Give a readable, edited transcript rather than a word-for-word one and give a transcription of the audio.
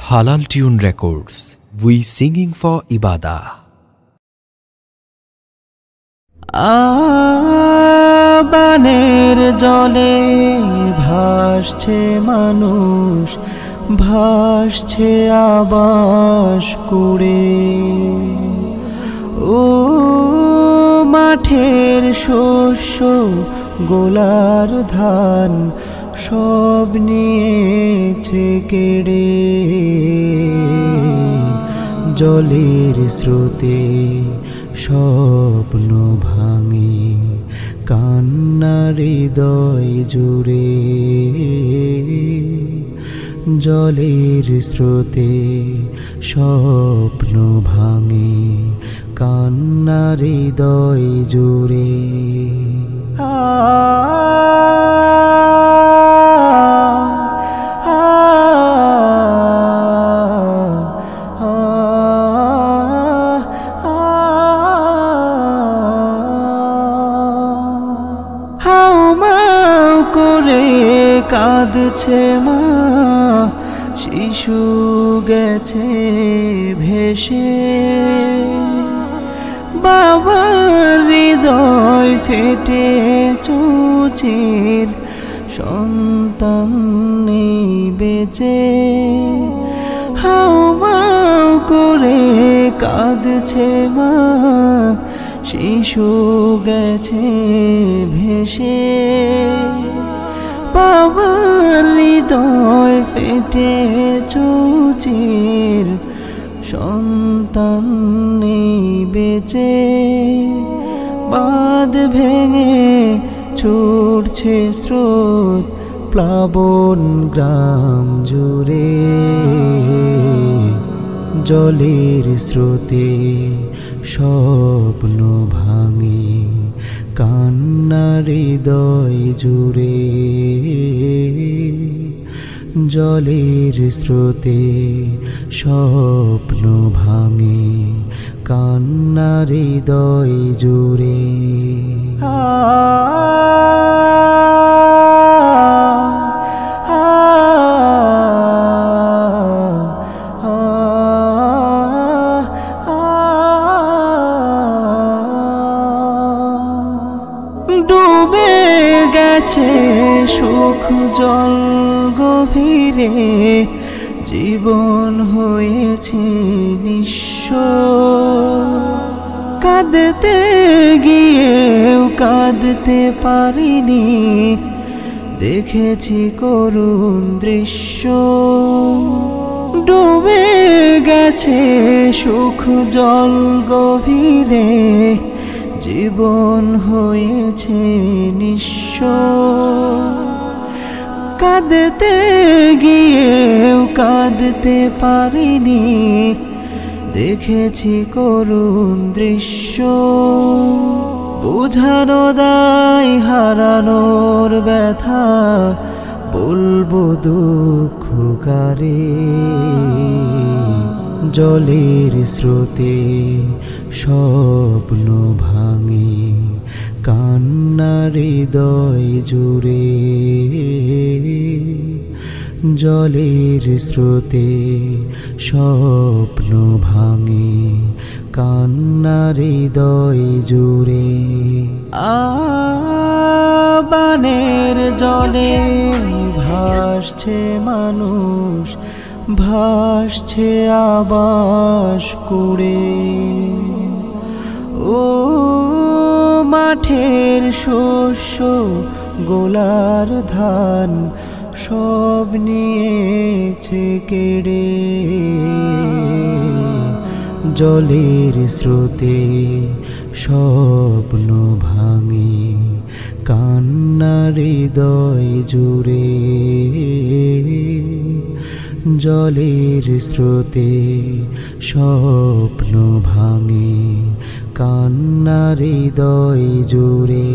Halal Tune Records. We singing for Ibadah. বানের জলে ভাসছে মানুষ, ভাসছে আবাস কুড়ে। ও মাঠের শস্য গোলার ধান সব নিয়েছে কেড়ে। জলের স্রোতে স্বপ্ন ভাঙে, কান্নার হৃদয় জুড়ে। জলের স্রোতে স্বপ্ন ভাঙে, কান্নার হৃদয় জুড়ে। হাউমাউ করে কাঁদছে মা, শিশু গেছে ভেসে। বাবার হৃদয় ফেটে চৌচির, সন্তান নেই বেঁচে। হাউমাউ করে কাঁদছে মা, শিশু গেছে ভেসে। বাবার হৃদয় ফেটে চৌচির, সন্তান নেই বেঁচে। বাঁধ ভেঙে ছুটছে স্রোত, প্লাবন গ্রাম জুড়ে। জলের স্রোতে স্বপ্ন ভাঙে, কান্নার হৃদয় জুড়ে। জলের স্রোতে স্বপ্ন ভাঙে, কান্নার হৃদয় জুড়ে। ডুবে গেছে সুখ জল গভীরে, জীবন হয়েছে নিঃস্ব। কাঁদতে গিয়েও কাঁদতে পারিনি, দেখেছি করুণ দৃশ্য। ডুবে গেছে সুখ জল গভীরে, জীবন হয়েছে নিঃস্ব। কাঁদতে গিয়েও কাঁদতে পারিনি, দেখেছি করুণ দৃশ্য। বুঝানো দায় হারানোর ব্যথা, বলবো দুঃখ কারে। জলের স্রোতে স্বপ্ন ভাঙে, কান্নার হৃদয় জুড়ে। জলের স্রোতে স্বপ্ন ভাঙে, কান্নার হৃদয় জুড়ে। বানের জলে ভাসছে মানুষ, ভাসছে আবাস কুড়ে। ও মাঠের শস্য গোলার ধান সব নিয়েছে কেড়ে। জলের স্রোতে স্বপ্ন ভাঙে, কান্নার হৃদয় জুড়ে। জলের স্রোতে স্বপ্ন ভাঙে, কান্নার হৃদয় জুড়ে।